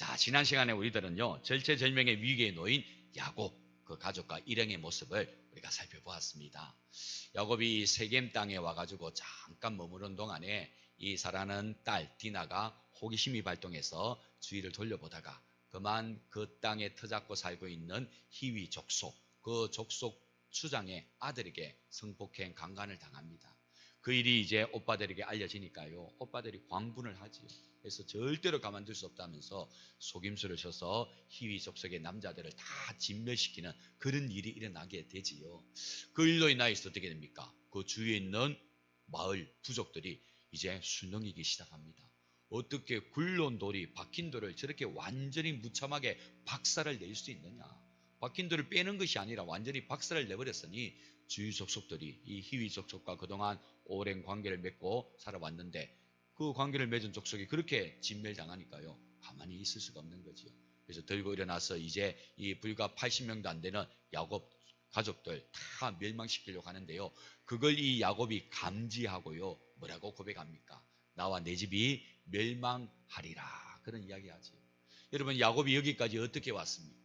자, 지난 시간에 우리들은요, 절체절명의 위기에 놓인 야곱, 그 가족과 일행의 모습을 우리가 살펴보았습니다. 야곱이 세겜 땅에 와가지고 잠깐 머무른 동안에 이 사라는 딸 디나가 호기심이 발동해서 주위를 돌려보다가 그만 그 땅에 터잡고 살고 있는 히위 족속, 그 족속 추장의 아들에게 성폭행 강간을 당합니다. 그 일이 이제 오빠들에게 알려지니까요, 오빠들이 광분을 하지요. 그래서 절대로 가만둘 수 없다면서 속임수를 쳐서 히위 족속의 남자들을 다 진멸시키는 그런 일이 일어나게 되지요. 그 일로 인하여서 어떻게 됩니까? 그 주위에 있는 마을 부족들이 이제 순응이기 시작합니다. 어떻게 굴러온 돌이 박힌 돌을 저렇게 완전히 무참하게 박살을 낼 수 있느냐? 박힌 돌을 빼는 것이 아니라 완전히 박살을 내버렸으니 주위 족속들이 이 히위 족속과 그동안 오랜 관계를 맺고 살아왔는데 그 관계를 맺은 족속이 그렇게 진멸당하니까요, 가만히 있을 수가 없는 거지요. 그래서 들고 일어나서 이제 이 불과 80명도 안 되는 야곱 가족들 다 멸망시키려고 하는데요, 그걸 이 야곱이 감지하고요, 뭐라고 고백합니까? 나와 내 집이 멸망하리라, 그런 이야기하지. 여러분, 야곱이 여기까지 어떻게 왔습니까?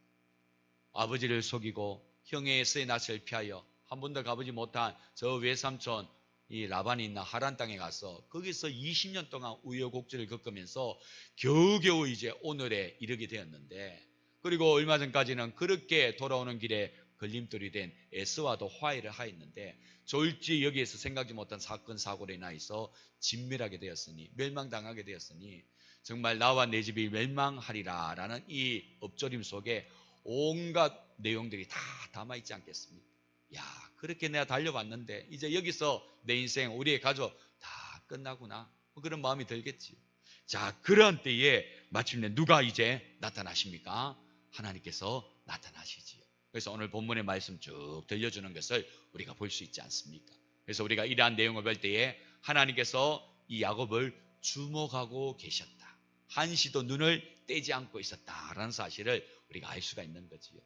아버지를 속이고 형의 에서의 낯을 피하여 한 번도 가보지 못한 저 외삼촌 이 라반이 있는 하란 땅에 가서 거기서 20년 동안 우여곡절을 겪으면서 겨우겨우 이제 오늘에 이르게 되었는데, 그리고 얼마 전까지는 그렇게 돌아오는 길에 걸림돌이 된 에서와도 화해를 하였는데 졸지 여기에서 생각지 못한 사건 사고로 인하여서 진멸하게 되었으니, 멸망당하게 되었으니 정말 나와 내 집이 멸망하리라 라는 이 엎조림 속에 온갖 내용들이 다 담아있지 않겠습니까? 야, 그렇게 내가 달려왔는데 이제 여기서 내 인생, 우리의 가족 다 끝나구나, 그런 마음이 들겠지요. 자, 그런 때에 마침내 누가 이제 나타나십니까? 하나님께서 나타나시지요. 그래서 오늘 본문의 말씀 쭉 들려주는 것을 우리가 볼 수 있지 않습니까? 그래서 우리가 이러한 내용을 볼 때에 하나님께서 이 야곱을 주목하고 계셨다, 한시도 눈을 떼지 않고 있었다라는 사실을 우리가 알 수가 있는 거지요.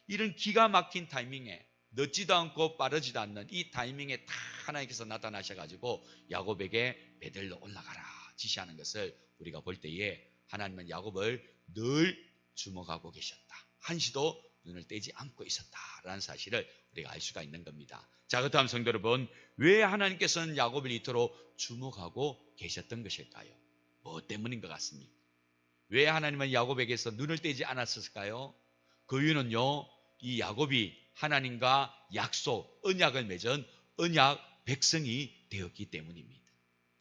이런 기가 막힌 타이밍에, 늦지도 않고 빠르지도 않는 이 타이밍에 다 하나님께서 나타나셔가지고 야곱에게 베들로 올라가라 지시하는 것을 우리가 볼 때에 하나님은 야곱을 늘 주목하고 계셨다, 한시도 눈을 떼지 않고 있었다라는 사실을 우리가 알 수가 있는 겁니다. 자, 그렇다면 성도 여러분, 왜 하나님께서는 야곱을 이토록 주목하고 계셨던 것일까요? 뭐 때문인 것 같습니까? 왜 하나님은 야곱에게서 눈을 떼지 않았을까요? 그 이유는요, 이 야곱이 하나님과 약속, 언약을 맺은 언약 백성이 되었기 때문입니다.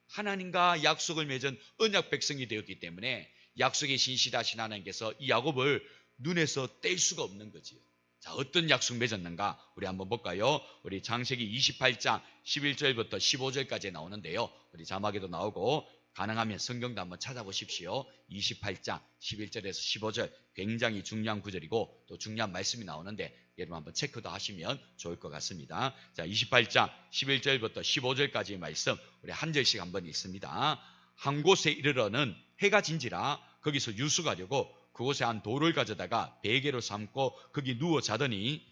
하나님과 약속을 맺은 언약 백성이 되었기 때문에 약속의 신실하신 하나님께서 이 야곱을 눈에서 뗄 수가 없는 거지요. 자, 어떤 약속 맺었는가? 우리 한번 볼까요? 우리 창세기 28장 11절부터 15절까지 나오는데요, 우리 자막에도 나오고 가능하면 성경도 한번 찾아보십시오. 28장 11절에서 15절 굉장히 중요한 구절이고 또 중요한 말씀이 나오는데 여러분 한번 체크도 하시면 좋을 것 같습니다. 자, 28장 11절부터 15절까지의 말씀 우리 한 절씩 한번 읽습니다. 한 곳에 이르러는 해가 진지라 거기서 유숙하려고 그곳에 한 돌을 가져다가 베개로 삼고 거기 누워 자더니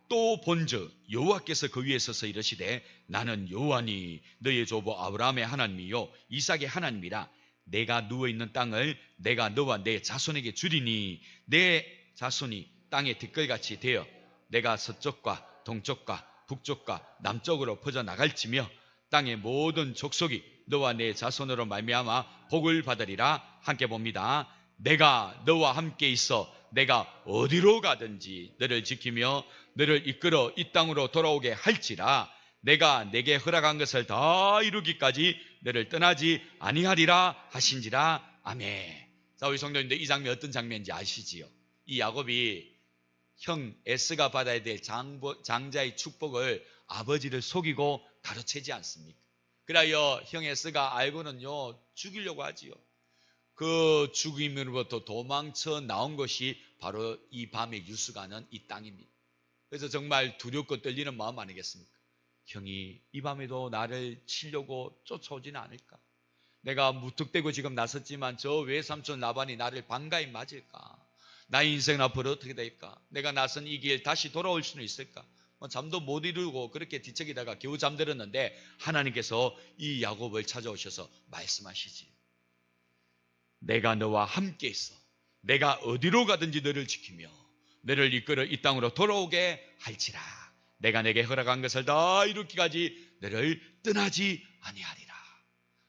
또 본즉 여호와께서 그 위에 서서 이르시되 나는 여호와니 너의 조부 아브라함의 하나님이요 이삭의 하나님이라. 내가 누워있는 땅을 내가 너와 내 자손에게 주리니 내 자손이 땅의 티끌같이 되어 내가 서쪽과 동쪽과 북쪽과 남쪽으로 퍼져나갈지며 땅의 모든 족속이 너와 내 자손으로 말미암아 복을 받으리라. 함께 봅니다. 내가 너와 함께 있어 내가 어디로 가든지 너를 지키며 너를 이끌어 이 땅으로 돌아오게 할지라. 내가 내게 허락한 것을 다 이루기까지 너를 떠나지 아니하리라 하신지라. 아멘. 자, 우리 성도님들, 이 장면 어떤 장면인지 아시지요? 이 야곱이 형 에스가 받아야 될 장자의 축복을 아버지를 속이고 가로채지 않습니까? 그래야 형 에스가 알고는요 죽이려고 하지요. 그 죽임으로부터 도망쳐 나온 것이 바로 이 밤에 유숙하는 이 땅입니다. 그래서 정말 두렵고 떨리는 마음 아니겠습니까? 형이 이 밤에도 나를 치려고 쫓아오지는 않을까? 내가 무턱대고 지금 나섰지만 저 외삼촌 라반이 나를 반가이 맞을까? 나의 인생은 앞으로 어떻게 될까? 내가 나선 이 길 다시 돌아올 수는 있을까? 잠도 못 이루고 그렇게 뒤척이다가 겨우 잠들었는데 하나님께서 이 야곱을 찾아오셔서 말씀하시지. 내가 너와 함께 있어. 내가 어디로 가든지 너를 지키며 너를 이끌어 이 땅으로 돌아오게 할지라. 내가 내게 허락한 것을 다 이루기까지 너를 떠나지 아니하리라.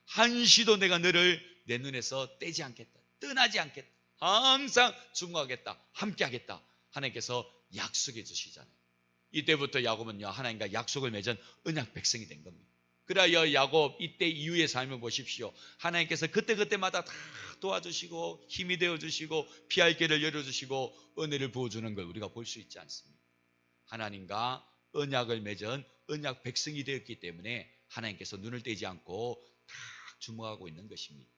한시도 내가 너를 내 눈에서 떼지 않겠다. 떠나지 않겠다. 항상 중보하겠다. 함께하겠다. 하나님께서 약속해 주시잖아요. 이때부터 야곱은요, 하나님과 약속을 맺은 언약 백성이 된 겁니다. 그래야 야곱 이때 이후의 삶을 보십시오. 하나님께서 그때그때마다 다 도와주시고 힘이 되어주시고 피할 길을 열어주시고 은혜를 부어주는 걸 우리가 볼 수 있지 않습니까? 하나님과 언약을 맺은 언약 백성이 되었기 때문에 하나님께서 눈을 떼지 않고 다 주목하고 있는 것입니다.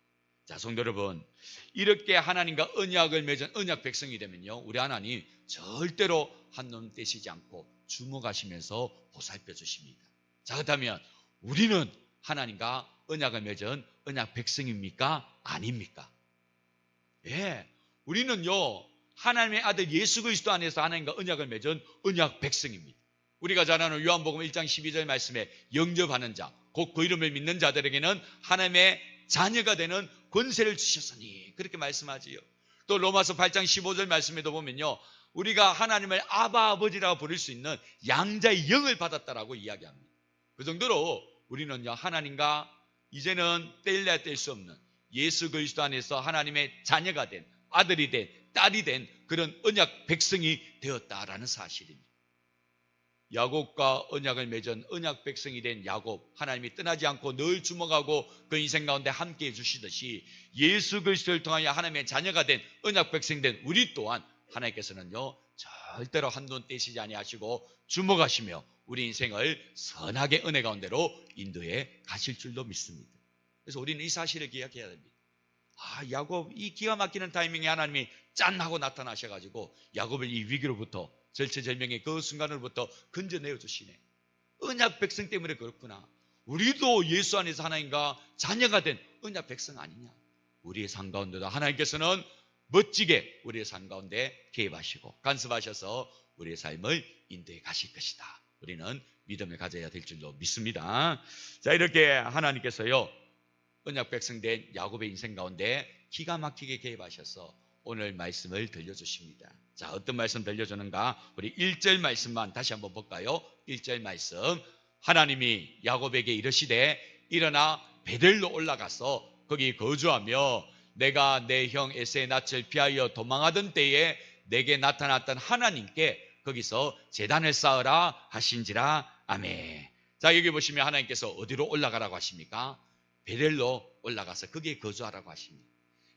자, 성도 여러분, 이렇게 하나님과 언약을 맺은 언약 백성이 되면요, 우리 하나님 절대로 한눈 떼시지 않고 주목하시면서 보살펴 주십니다. 자, 그렇다면 우리는 하나님과 언약을 맺은 언약 백성입니까? 아닙니까? 예, 우리는요, 하나님의 아들 예수 그리스도 안에서 하나님과 언약을 맺은 언약 백성입니다. 우리가 잘 아는 요한복음 1장 12절 말씀에 영접하는 자, 곧 그 이름을 믿는 자들에게는 하나님의 자녀가 되는 권세를 주셨으니 그렇게 말씀하지요. 또 로마서 8장 15절 말씀에도 보면요, 우리가 하나님을 아바 아버지라고 부를 수 있는 양자의 영을 받았다라고 이야기합니다. 그 정도로 우리는요, 하나님과 이제는 뗄래야 뗄 수 없는 예수 그리스도 안에서 하나님의 자녀가 된, 아들이 된, 딸이 된 그런 언약 백성이 되었다라는 사실입니다. 야곱과 언약을 맺은 언약 백성이 된 야곱, 하나님이 떠나지 않고 늘 주목하고 그 인생 가운데 함께 해주시듯이 예수 그리스도를 통하여 하나님의 자녀가 된 언약 백성이 된 우리 또한 하나님께서는요, 절대로 한눈 떼시지 아니하시고 주목하시며 우리 인생을 선하게 은혜 가운데로 인도해 가실 줄로 믿습니다. 그래서 우리는 이 사실을 기억해야 됩니다. 야곱 이 기가 막히는 타이밍에 하나님이 짠 하고 나타나셔가지고 야곱을 이 위기로부터, 절체절명의 그 순간으로부터 건져내어 주시네. 언약 백성 때문에 그렇구나. 우리도 예수 안에서 하나님과 자녀가 된 언약 백성 아니냐. 우리의 삶 가운데도 하나님께서는 멋지게 우리의 삶 가운데 개입하시고 간섭하셔서 우리의 삶을 인도해 가실 것이다. 우리는 믿음을 가져야 될 줄로 믿습니다. 자, 이렇게 하나님께서요, 언약 백성 된 야곱의 인생 가운데 기가 막히게 개입하셔서 오늘 말씀을 들려주십니다. 자, 어떤 말씀 들려주는가? 우리 1절 말씀만 다시 한번 볼까요? 1절 말씀. 하나님이 야곱에게 이르시되 일어나 베델로 올라가서 거기 거주하며 내가 내 형 에사의 낯을 피하여 도망하던 때에 내게 나타났던 하나님께 거기서 제단을 쌓으라 하신지라. 아멘. 자, 여기 보시면 하나님께서 어디로 올라가라고 하십니까? 베델로 올라가서 거기에 거주하라고 하십니다.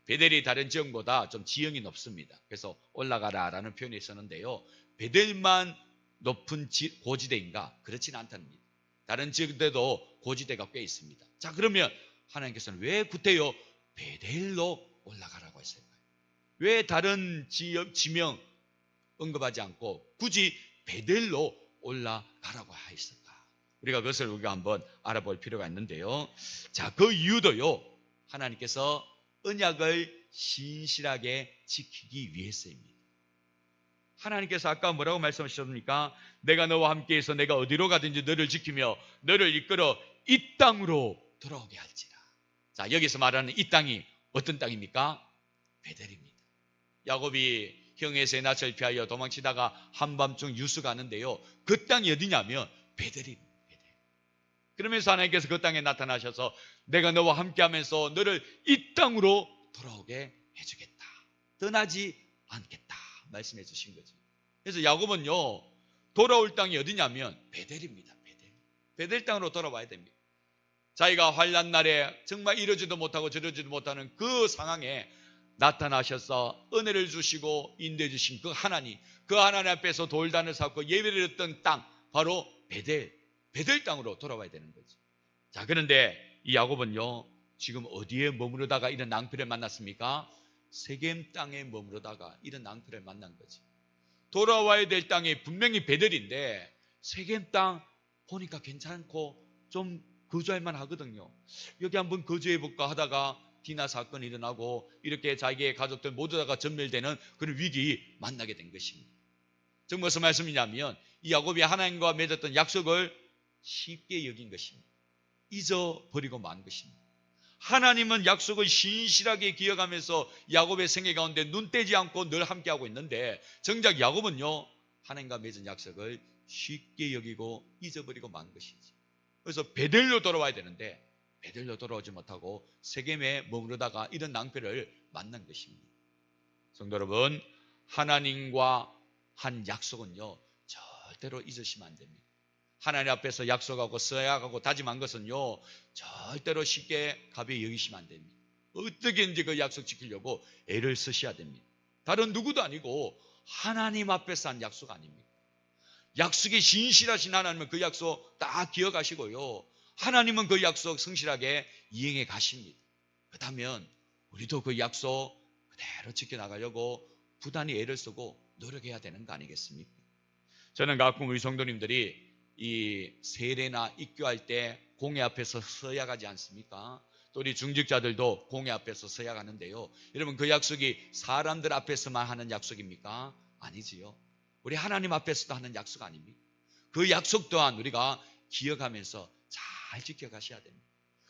베델이 다른 지형보다 좀 지형이 높습니다. 그래서 올라가라라는 표현이 있었는데요, 베델만 높은 고지대인가? 그렇지는 않답니다. 다른 지역들도 고지대가 꽤 있습니다. 자, 그러면 하나님께서는 왜 구태여 베델로 올라가라고 했을까요? 왜 다른 지명 언급하지 않고 굳이 베델로 올라가라고 하였을까? 우리가 그것을 우리가 한번 알아볼 필요가 있는데요. 자, 그 이유도요, 하나님께서 언약을 신실하게 지키기 위해서입니다. 하나님께서 아까 뭐라고 말씀하셨습니까? 내가 너와 함께해서 내가 어디로 가든지 너를 지키며 너를 이끌어 이 땅으로 돌아오게 할지라. 자, 여기서 말하는 이 땅이 어떤 땅입니까? 베델입니다. 야곱이 형 에사의 낯을 피하여 도망치다가 한밤중 유수 가는데요, 그 땅이 어디냐면 베델입니다. 그러면서 하나님께서 그 땅에 나타나셔서 내가 너와 함께하면서 너를 이 땅으로 돌아오게 해주겠다. 떠나지 않겠다. 말씀해 주신 거죠. 그래서 야곱은요, 돌아올 땅이 어디냐면 베델입니다. 베델 땅으로 돌아와야 됩니다. 자기가 환난 날에 정말 이러지도 못하고 저러지도 못하는 그 상황에 나타나셔서 은혜를 주시고 인도해 주신 그 하나님 앞에서 돌단을 쌓고 예배를 했던 땅, 바로 베델 땅으로 돌아와야 되는 거죠. 자, 그런데 이 야곱은요, 지금 어디에 머무르다가 이런 낭패를 만났습니까? 세겜 땅에 머무르다가 이런 낭패를 만난 거죠. 돌아와야 될 땅이 분명히 베델인데 세겜 땅 보니까 괜찮고 좀 거주할 만하거든요. 여기 한번 거주해볼까 하다가 디나 사건이 일어나고 이렇게 자기의 가족들 모두 다가 전멸되는 그런 위기 만나게 된 것입니다. 즉 무슨 말씀이냐면 이 야곱이 하나님과 맺었던 약속을 쉽게 여긴 것입니다. 잊어버리고 만 것입니다. 하나님은 약속을 신실하게 기억하면서 야곱의 생애 가운데 눈 떼지 않고 늘 함께하고 있는데 정작 야곱은요, 하나님과 맺은 약속을 쉽게 여기고 잊어버리고 만 것이지. 그래서 베델로 돌아와야 되는데 베델로 돌아오지 못하고 세겜에 머무르다가 이런 낭패를 만난 것입니다. 성도 여러분, 하나님과 한 약속은요, 절대로 잊으시면 안 됩니다. 하나님 앞에서 약속하고 서약하고 다짐한 것은요, 절대로 쉽게 가벼이 여기시면 안 됩니다. 어떻게든지 그 약속 지키려고 애를 쓰셔야 됩니다. 다른 누구도 아니고 하나님 앞에서 한 약속 아닙니까? 약속에 신실하신 하나님은 그 약속 다 기억하시고요, 하나님은 그 약속 성실하게 이행해 가십니다. 그렇다면 우리도 그 약속 그대로 지켜나가려고 부단히 애를 쓰고 노력해야 되는 거 아니겠습니까? 저는 가끔 우리 성도님들이 이 세례나 입교할 때 공회 앞에서 서약하지 않습니까? 또 우리 중직자들도 공회 앞에서 서약하는데요, 여러분 그 약속이 사람들 앞에서만 하는 약속입니까? 아니지요. 우리 하나님 앞에서도 하는 약속 아닙니까? 그 약속 또한 우리가 기억하면서 잘 지켜가셔야 됩니다.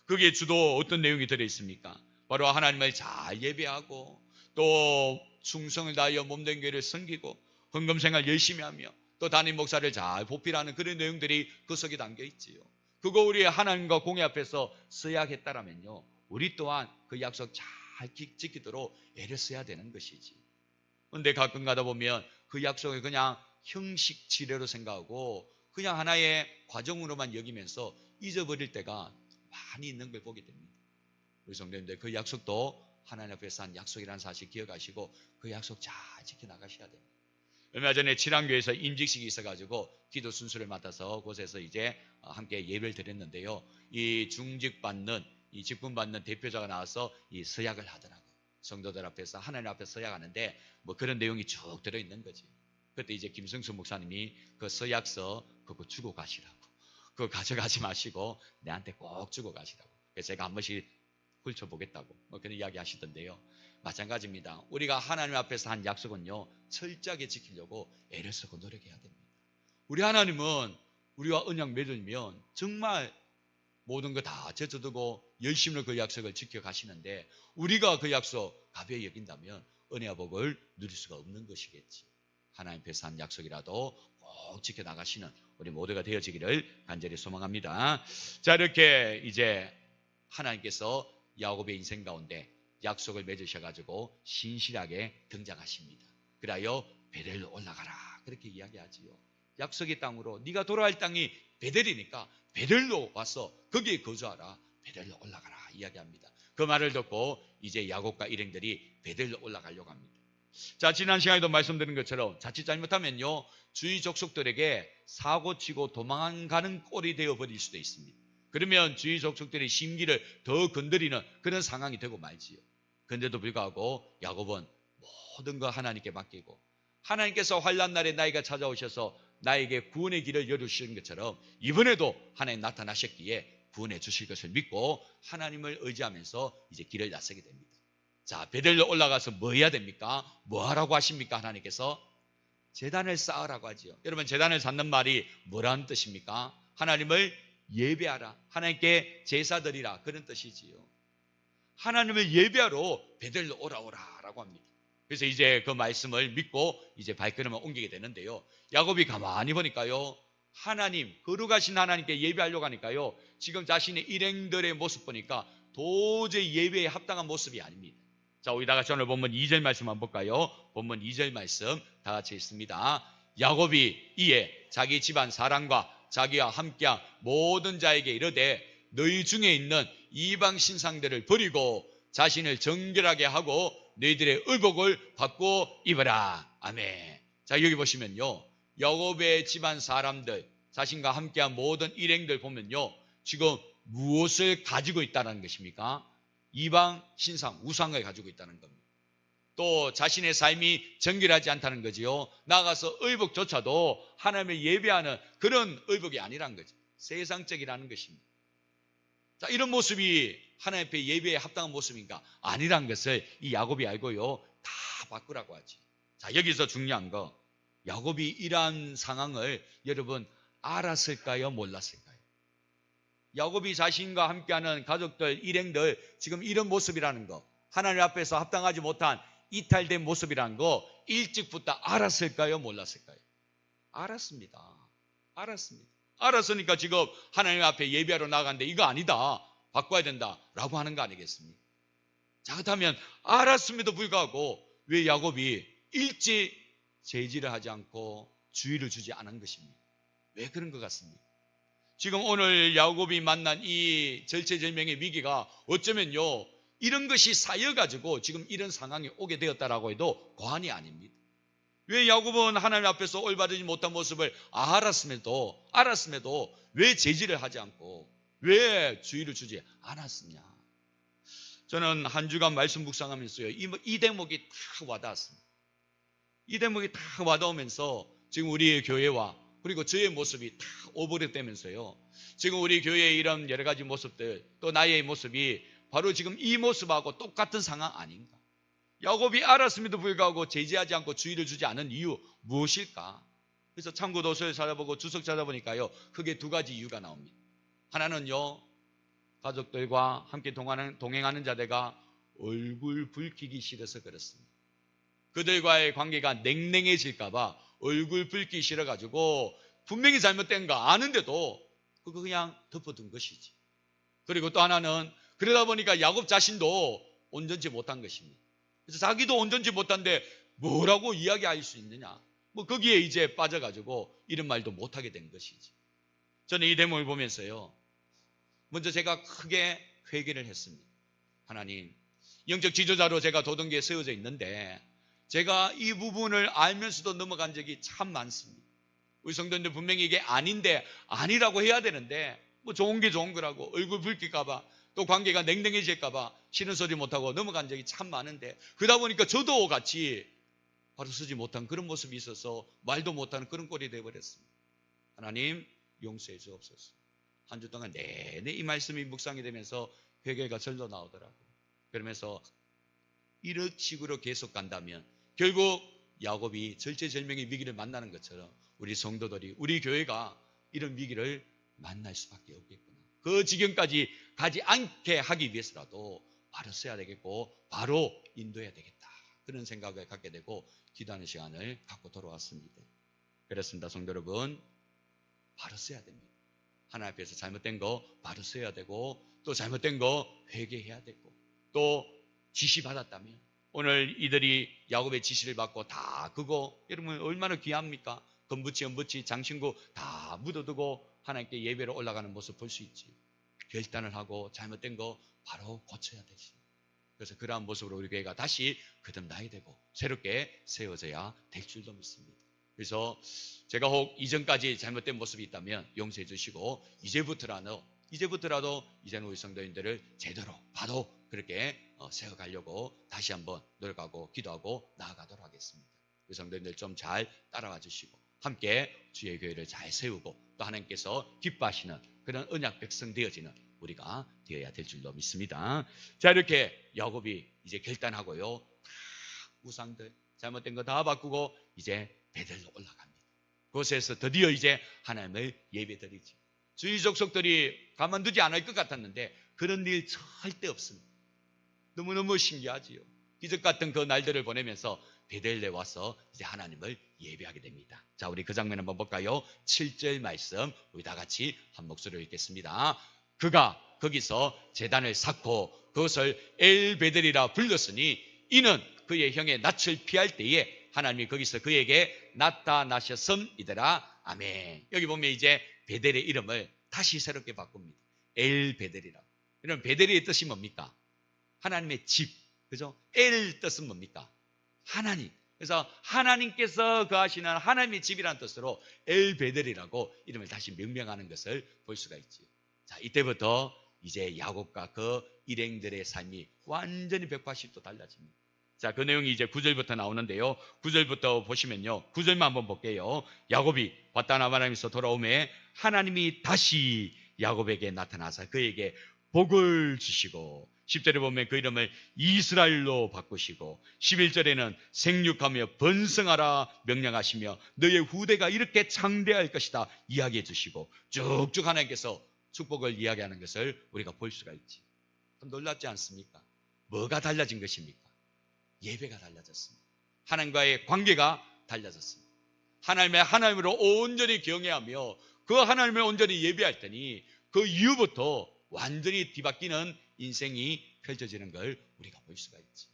거기에 주로 어떤 내용이 들어있습니까? 바로 하나님을 잘 예배하고 또 충성을 다하여 몸된 교회를 섬기고 헌금생활 열심히 하며 또 담임 목사를 잘 보필하는 그런 내용들이 그 속에 담겨 있지요. 그거 우리 하나님과 공회 앞에서 서약했다라면요, 우리 또한 그 약속 잘 지키도록 애를 써야 되는 것이지. 그런데 가끔 가다 보면 그 약속을 그냥 형식 지례로 생각하고 그냥 하나의 과정으로만 여기면서 잊어버릴 때가 많이 있는 걸 보게 됩니다. 우리 성도님들, 그 약속도 하나님 앞에서 한 약속이라는 사실 기억하시고 그 약속 잘 지켜나가셔야 됩니다. 얼마 전에 친환교에서 임직식이 있어가지고 기도 순서를 맡아서 곳에서 이제 함께 예배를 드렸는데요, 이 중직받는, 이 직분받는 대표자가 나와서 이 서약을 하더라고요. 성도들 앞에서 하나님 앞에서 서약하는데 뭐 그런 내용이 쭉 들어있는 거지. 그때 이제 김성수 목사님이 그 서약서 그거 주고 가시라고, 그거 가져가지 마시고 내한테 꼭 주고 가시라고. 그래서 제가 한 번씩 훑어보겠다고 뭐 그런 이야기 하시던데요, 마찬가지입니다. 우리가 하나님 앞에서 한 약속은요, 철저하게 지키려고 애를 쓰고 노력해야 됩니다. 우리 하나님은 우리와 언약 맺으면 정말 모든 거 다 제쳐두고 열심히 그 약속을 지켜가시는데 우리가 그 약속 가벼이 여긴다면 은혜와 복을 누릴 수가 없는 것이겠지. 하나님 앞에서 한 약속이라도 꼭 지켜나가시는 우리 모두가 되어지기를 간절히 소망합니다. 자, 이렇게 이제 하나님께서 야곱의 인생 가운데 약속을 맺으셔가지고 신실하게 등장하십니다. 그리하여 베델로 올라가라, 그렇게 이야기하지요. 약속의 땅으로, 네가 돌아갈 땅이 베델이니까 베델로 와서 거기에 거주하라, 베델로 올라가라 이야기합니다. 그 말을 듣고 이제 야곱과 일행들이 베델로 올라가려고 합니다. 자, 지난 시간에도 말씀드린 것처럼 자칫 잘못하면요, 주위 족속들에게 사고치고 도망가는 꼴이 되어버릴 수도 있습니다. 그러면 주위 족속들의 심기를 더 건드리는 그런 상황이 되고 말지요. 그런데도 불구하고 야곱은 모든 거 하나님께 맡기고 하나님께서 환난 날에 나이가 찾아오셔서 나에게 구원의 길을 열어주시는 것처럼 이번에도 하나님 나타나셨기에 구원해 주실 것을 믿고 하나님을 의지하면서 이제 길을 나서게 됩니다. 자, 베델로 올라가서 뭐 해야 됩니까? 뭐 하라고 하십니까? 하나님께서 제단을 쌓으라고 하지요. 여러분, 제단을 쌓는 말이 뭐라는 뜻입니까? 하나님을 예배하라, 하나님께 제사 드리라, 그런 뜻이지요. 하나님을 예배하러 베델로 오라고 합니다. 그래서 이제 그 말씀을 믿고 이제 발걸음을 옮기게 되는데요, 야곱이 가만히 보니까요, 하나님, 거룩하신 하나님께 예배하려고 하니까요, 지금 자신의 일행들의 모습 보니까 도저히 예배에 합당한 모습이 아닙니다. 자, 우리 다 같이 오늘 본문 2절 말씀 한번 볼까요? 본문 2절 말씀 다 같이 읽습니다. 야곱이 이에 자기 집안 사람과 자기와 함께한 모든 자에게 이르되 너희 중에 있는 이방 신상들을 버리고 자신을 정결하게 하고 너희들의 의복을 바꾸어 입어라. 아멘. 자, 여기 보시면요, 야곱의 집안 사람들, 자신과 함께한 모든 일행들 보면요, 지금 무엇을 가지고 있다는 것입니까? 이방 신상, 우상을 가지고 있다는 겁니다. 또 자신의 삶이 정결하지 않다는 거지요. 나아가서 의복조차도 하나님을 예배하는 그런 의복이 아니란 거죠. 세상적이라는 것입니다. 자, 이런 모습이 하나님 앞에 예배에 합당한 모습인가? 아니란 것을 이 야곱이 알고요, 다 바꾸라고 하지. 자, 여기서 중요한 거, 야곱이 이러한 상황을 여러분 알았을까요? 몰랐을까요? 야곱이 자신과 함께하는 가족들, 일행들 지금 이런 모습이라는 거, 하나님 앞에서 합당하지 못한 이탈된 모습이라는 거 일찍부터 알았을까요? 몰랐을까요? 알았습니다. 알았습니다. 알았으니까 지금 하나님 앞에 예배하러 나가는데 이거 아니다, 바꿔야 된다라고 하는 거 아니겠습니까? 자, 그렇다면 알았음에도 불구하고 왜 야곱이 일찍 제지를 하지 않고 주의를 주지 않은 것입니까? 왜 그런 것 같습니까? 지금 오늘 야곱이 만난 이 절체절명의 위기가 어쩌면요, 이런 것이 쌓여가지고 지금 이런 상황이 오게 되었다라고 해도 과언이 아닙니다. 왜 야곱은 하나님 앞에서 올바르지 못한 모습을 알았음에도 왜 제지를 하지 않고 왜 주의를 주지 않았느냐? 저는 한 주간 말씀 묵상하면서요, 이 대목이 다 와닿았습니다. 이 대목이 다 와닿으면서 지금 우리의 교회와 그리고 저의 모습이 다 오버랩되면서요, 지금 우리 교회의 이런 여러 가지 모습들, 또 나의 모습이 바로 지금 이 모습하고 똑같은 상황 아닌가? 야곱이 알았음에도 불구하고 제지하지 않고 주의를 주지 않은 이유 무엇일까? 그래서 참고도서를 찾아보고 주석 찾아보니까요, 크게 두 가지 이유가 나옵니다. 하나는요, 가족들과 함께 동행하는 자들과 얼굴 붉히기 싫어서 그렇습니다. 그들과의 관계가 냉랭해질까봐 얼굴 붉기 싫어가지고 분명히 잘못된 거 아는데도 그거 그냥 덮어둔 것이지. 그리고 또 하나는 그러다 보니까 야곱 자신도 온전치 못한 것입니다. 그래서 자기도 온전치 못한데 뭐라고 이야기할 수 있느냐, 뭐 거기에 이제 빠져가지고 이런 말도 못하게 된 것이지. 저는 이 대목을 보면서요, 먼저 제가 크게 회개를 했습니다. 하나님, 영적 지도자로 제가 도등기에 세워져 있는데 제가 이 부분을 알면서도 넘어간 적이 참 많습니다. 우리 성도님들 분명히 이게 아닌데 아니라고 해야 되는데 뭐 좋은 게 좋은 거라고 얼굴 붉힐까봐 또 관계가 냉랭해질까봐 싫은 소리 못하고 넘어간 적이 참 많은데, 그러다 보니까 저도 같이 바로 서지 못한 그런 모습이 있어서 말도 못하는 그런 꼴이 되어버렸습니다. 하나님 용서해 주옵소서. 한 주 동안 내내 이 말씀이 묵상이 되면서 회개가 절로 나오더라고요. 그러면서 이런 식으로 계속 간다면 결국 야곱이 절체절명의 위기를 만나는 것처럼 우리 성도들이, 우리 교회가 이런 위기를 만날 수밖에 없겠구나. 그 지경까지 가지 않게 하기 위해서라도 바로 써야 되겠고 바로 인도해야 되겠다, 그런 생각을 갖게 되고 기도하는 시간을 갖고 돌아왔습니다. 그렇습니다. 성도 여러분, 바로 써야 됩니다. 하나님 앞에서 잘못된 거 바로 써야 되고, 또 잘못된 거 회개해야 되고, 또 지시받았다면 오늘 이들이 야곱의 지시를 받고 다 그거 여러분 얼마나 귀합니까? 건부치, 연부치, 장신구 다 묻어두고 하나님께 예배로 올라가는 모습 볼 수 있지. 결단을 하고 잘못된 거 바로 고쳐야 되지. 그래서 그러한 모습으로 우리 교회가 다시 거듭나야 되고 새롭게 세워져야 될 줄도 믿습니다. 그래서 제가 혹 이전까지 잘못된 모습이 있다면 용서해 주시고 이제부터라도 이제는 우리 성도님들을 제대로 바로 그렇게 세워가려고 다시 한번 노력하고 기도하고 나아가도록 하겠습니다. 우리 성도님들 좀 잘 따라와 주시고 함께 주의 교회를 잘 세우고 또 하나님께서 기뻐하시는 그런 언약 백성 되어지는 우리가 되어야 될 줄로 믿습니다. 자, 이렇게 야곱이 이제 결단하고요, 다 우상들 잘못된 거 다 바꾸고 이제 베델로 올라갑니다. 그곳에서 드디어 이제 하나님을 예배드리지. 주의 족속들이 가만두지 않을 것 같았는데 그런 일 절대 없습니다. 너무너무 신기하지요. 기적 같은 그 날들을 보내면서 베델에 와서 이제 하나님을 예배하게 됩니다. 자, 우리 그 장면 한번 볼까요? 7절 말씀 우리 다 같이 한 목소리로 읽겠습니다. 그가 거기서 제단을 쌓고 그것을 엘베델이라 불렀으니 이는 그의 형의 낯을 피할 때에 하나님이 거기서 그에게 나타나셨음이더라. 아멘. 여기 보면 이제 베델의 이름을 다시 새롭게 바꿉니다. 엘베델이라고. 이런 베델의 뜻이 뭡니까? 하나님의 집. 그죠? 엘 뜻은 뭡니까? 하나님. 그래서 하나님께서 거하시는 하나님의 집이라는 뜻으로 엘베델이라고 이름을 다시 명명하는 것을 볼 수가 있지요. 자, 이때부터 이제 야곱과 그 일행들의 삶이 완전히 180도 달라집니다. 자, 그 내용이 이제 9절부터 나오는데요. 9절부터 보시면요. 9절만 한번 볼게요. 야곱이 바단 아라임에서 돌아오매 하나님이 다시 야곱에게 나타나서 그에게 복을 주시고 10절에 보면 그 이름을 이스라엘로 바꾸시고 11절에는 생육하며 번성하라 명령하시며 너의 후대가 이렇게 창대할 것이다 이야기해 주시고 쭉쭉 하나님께서 축복을 이야기하는 것을 우리가 볼 수가 있지. 놀랍지 않습니까? 뭐가 달라진 것입니까? 예배가 달라졌습니다. 하나님과의 관계가 달라졌습니다. 하나님으로 온전히 경외하며 그 하나님을 온전히 예배할 때니 그 이후부터 완전히 뒤바뀌는 인생이 펼쳐지는 걸 우리가 볼 수가 있지.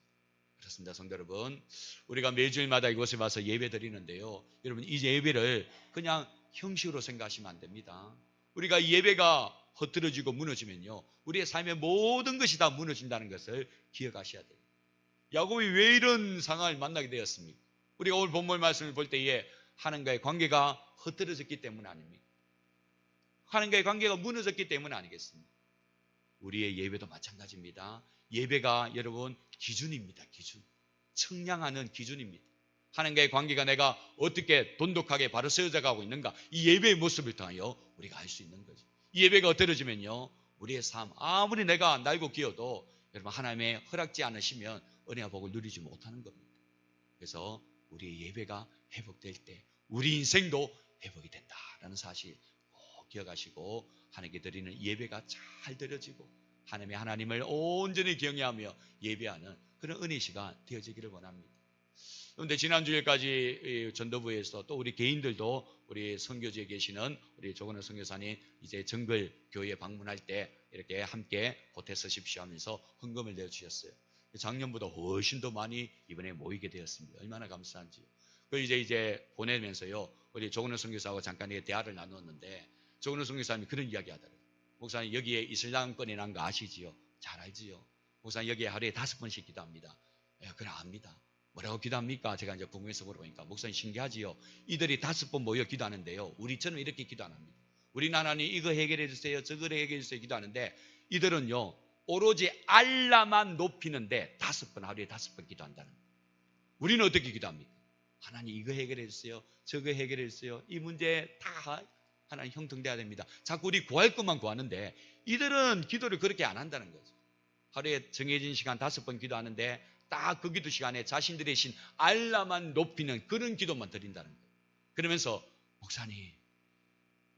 그렇습니다. 성도 여러분, 우리가 매주일마다 이곳에 와서 예배 드리는데요, 여러분 이 예배를 그냥 형식으로 생각하시면 안 됩니다. 우리가 예배가 흐트러지고 무너지면요, 우리의 삶의 모든 것이 다 무너진다는 것을 기억하셔야 돼요. 야곱이 왜 이런 상황을 만나게 되었습니까? 우리가 오늘 본문 말씀을 볼 때에 하나님과의 관계가 흐트러졌기 때문 아닙니까? 하나님과의 관계가 무너졌기 때문 아니겠습니까? 우리의 예배도 마찬가지입니다. 예배가 여러분 기준입니다. 기준. 측량하는 기준입니다. 하나님과의 관계가 내가 어떻게 돈독하게 바로 세워져 가고 있는가, 이 예배의 모습을 통하여 우리가 알 수 있는 거죠. 이 예배가 흐트러지면요, 우리의 삶 아무리 내가 날고 기어도 여러분 하나님의 허락지 않으시면 은혜와 복을 누리지 못하는 겁니다. 그래서 우리의 예배가 회복될 때 우리 인생도 회복이 된다라는 사실 꼭 기억하시고 하나님께 드리는 예배가 잘 드려지고 하나님을 온전히 경외하며 예배하는 그런 은혜 시간 되어지기를 원합니다. 그런데 지난주일까지 전도부에서 또 우리 개인들도 우리 선교지에 계시는 우리 조건호 선교사님 이제 정글 교회에 방문할 때 이렇게 함께 보태 쓰십시오 하면서 헌금을 내어주셨어요. 작년보다 훨씬 더 많이 이번에 모이게 되었습니다. 얼마나 감사한지요. 그 이제 보내면서요, 우리 조건호 선교사하고 잠깐 대화를 나누었는데 조건호 선교사님이 그런 이야기 하더라고요. 목사님 여기에 이슬람권이 난 거 아시지요? 잘 알지요. 목사님 여기에 하루에 5번씩 기도합니다. 그래 압니다. 뭐라고 기도합니까? 제가 이제 궁금해서 물어보니까 목사님 신기하지요. 이들이 5번 모여 기도하는데요, 우리처럼 이렇게 기도 안 합니다. 우리는 하나님 이거 해결해 주세요, 저거 해결해 주세요 기도하는데 이들은요 오로지 알라만 높이는데 5번, 하루에 5번 기도한다는 거예요. 우리는 어떻게 기도합니까? 하나님 이거 해결해 주세요, 저거 해결해 주세요. 이 문제 다 하나님 형통돼야 됩니다. 자꾸 우리 구할 것만 구하는데 이들은 기도를 그렇게 안 한다는 거죠. 하루에 정해진 시간 5번 기도하는데 딱 그 기도 시간에 자신들의 신 알라만 높이는 그런 기도만 드린다는 거예요. 그러면서 목사님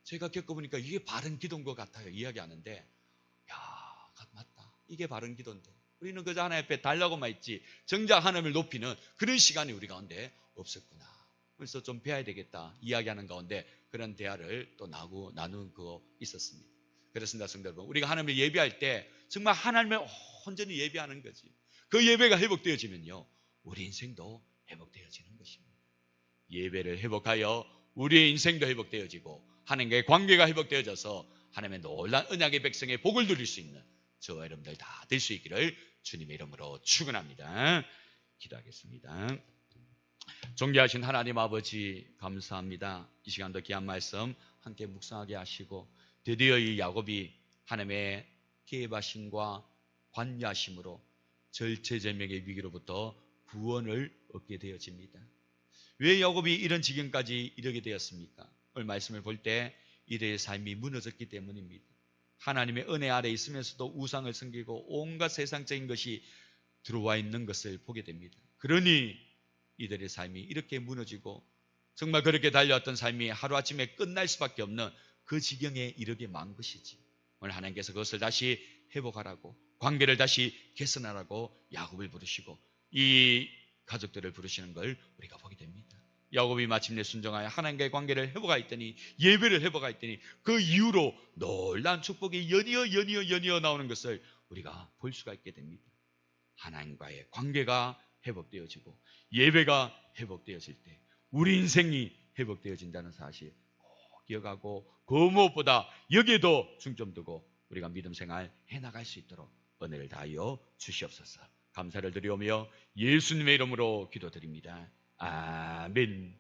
제가 겪어보니까 이게 바른 기도인 것 같아요 이야기하는데, 야 맞다, 이게 바른 기도인데 우리는 그저 하나님 앞에 달라고만 했지 정작 하나님을 높이는 그런 시간이 우리 가운데 없었구나. 그래서 좀 배워야 되겠다 이야기하는 가운데 그런 대화를 또 나눈 거 있었습니다. 그렇습니다. 성도 여러분, 우리가 하나님을 예배할 때 정말 하나님을 온전히 예배하는 거지. 그 예배가 회복되어지면요 우리 인생도 회복되어지는 것입니다. 예배를 회복하여 우리의 인생도 회복되어지고 하나님과의 관계가 회복되어져서 하나님의 놀라운 언약의 백성의 복을 누릴 수 있는 저와 여러분들 다 될 수 있기를 주님의 이름으로 축원합니다. 기도하겠습니다. 존귀하신 하나님 아버지 감사합니다. 이 시간도 귀한 말씀 함께 묵상하게 하시고 드디어 이 야곱이 하나님의 계획하심과 관여하심으로 절체절명의 위기로부터 구원을 얻게 되어집니다. 왜 야곱이 이런 지경까지 이르게 되었습니까? 오늘 말씀을 볼 때 이들의 삶이 무너졌기 때문입니다. 하나님의 은혜 아래 있으면서도 우상을 섬기고 온갖 세상적인 것이 들어와 있는 것을 보게 됩니다. 그러니 이들의 삶이 이렇게 무너지고 정말 그렇게 달려왔던 삶이 하루아침에 끝날 수밖에 없는 그 지경에 이르게 만 것이지. 오늘 하나님께서 그것을 다시 회복하라고, 관계를 다시 개선하라고 야곱을 부르시고 이 가족들을 부르시는 걸 우리가 보게 됩니다. 야곱이 마침내 순종하여 하나님과의 관계를 회복하였더니, 예배를 회복하였더니 그 이후로 놀라운 축복이 연이어 나오는 것을 우리가 볼 수가 있게 됩니다. 하나님과의 관계가 회복되어지고 예배가 회복되어질 때 우리 인생이 회복되어진다는 사실 꼭 기억하고, 그 무엇보다 여기에도 중점 두고 우리가 믿음 생활 해나갈 수 있도록 은혜를 다하여 주시옵소서. 감사를 드리오며 예수님의 이름으로 기도드립니다. 아멘.